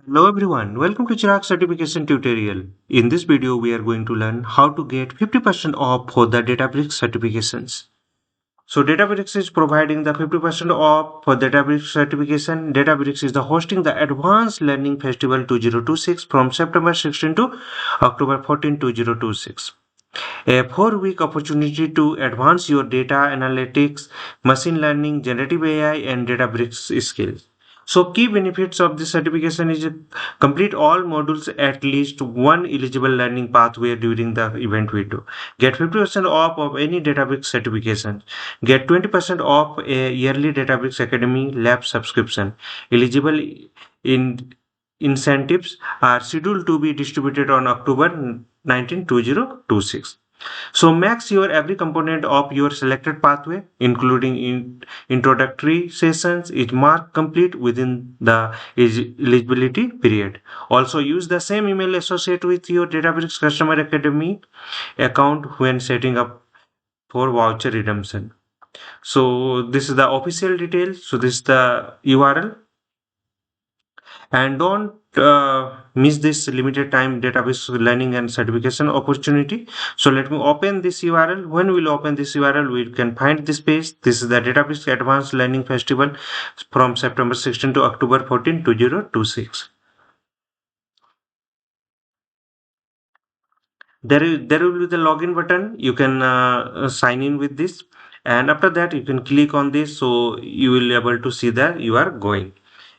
Hello everyone, welcome to Chirag certification tutorial. In this video, we are going to learn how to get 50% off for the Databricks certifications. So Databricks is providing the 50% off for Databricks certification. Databricks is the hosting the Advanced Learning Festival 2026 from September 16 to October 14, 2026. A 4-week opportunity to advance your data analytics, machine learning, generative AI, and Databricks skills. So key benefits of this certification is complete all modules at least one eligible learning pathway during the event window. Get 50% off of any Databricks certification. Get 20% off a yearly Databricks Academy lab subscription. Eligible in incentives are scheduled to be distributed on October 19, 2026. So max your every component of your selected pathway, including introductory sessions, is marked complete within the eligibility period. Also use the same email associated with your Databricks Customer Academy account when setting up for voucher redemption. So this is the official details. So this is the URL, and don't miss this limited time database learning and certification opportunity. So let me open this URL. When we'll open this URL, we can find this page. This is the Database Advanced Learning Festival from September 16 to October 14, 2026. There will be the login button. You can sign in with this, and after that you can click on this, so you will be able to see that you are going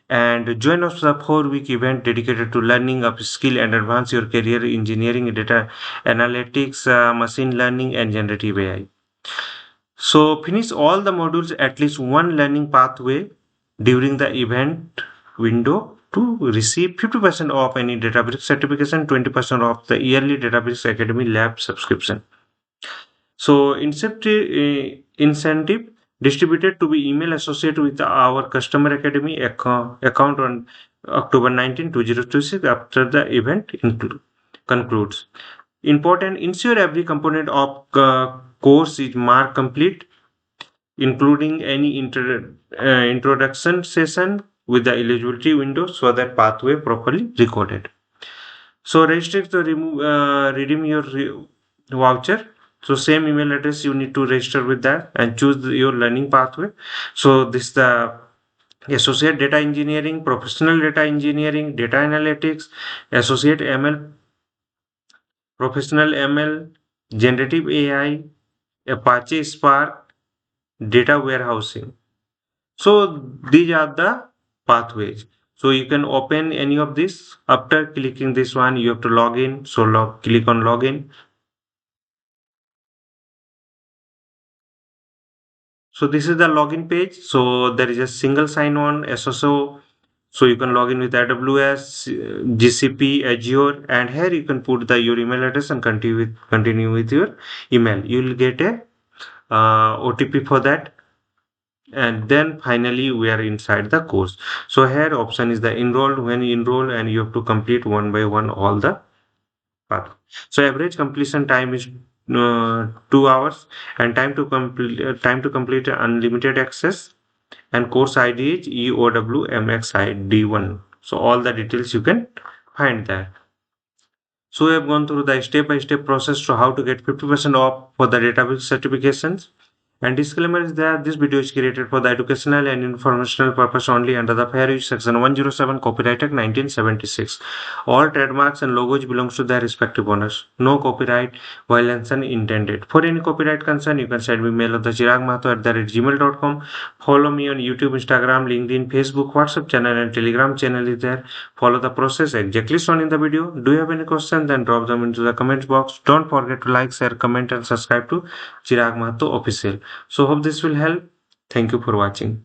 and join us the 4-week event dedicated to learning up skill and advance your career in engineering, data analytics, machine learning, and generative AI. So finish all the modules at least one learning pathway during the event window to receive 50% off any Databricks certification, 20% off the yearly Databricks Academy lab subscription. So incentive distributed to be email associated with our customer academy account on October 19, 2026 after the event concludes. Important, ensure every component of course is marked complete, including any introduction session with the eligibility window so that pathway properly recorded. So register to redeem your voucher. So same email address you need to register with that and choose your learning pathway. So this is the associate data engineering, professional data engineering, data analytics, associate ML, professional ML, generative AI, Apache Spark, data warehousing. So these are the pathways. So you can open any of this. After clicking this one, you have to log in. So click on login. So this is the login page. So there is a single sign-on SSO. So you can log in with AWS, GCP, Azure, and here you can put your email address and continue with your email. You will get a OTP for that, and then finally we are inside the course. So here option is the enroll. When you enroll, and you have to complete one by one all the path. So average completion time is 2 hours, and time to complete unlimited access, and course ID is EOWMXID1. So all the details you can find there. So we have gone through the step-by-step process to how to get 50% off for the database certifications. And disclaimer is that this video is created for the educational and informational purpose only under the Fair Use Section 107 Copyright Act 1976. All trademarks and logos belongs to their respective owners. No copyright violation intended. For any copyright concern, you can send me mail at the chiragmahto@gmail.com. Follow me on YouTube, Instagram, LinkedIn, Facebook, WhatsApp channel, and Telegram channel is there. Follow the process exactly shown in the video. Do you have any questions? Then drop them into the comment box. Don't forget to like, share, comment, and subscribe to Chirag Mahto Official. So hope this will help. Thank you for watching.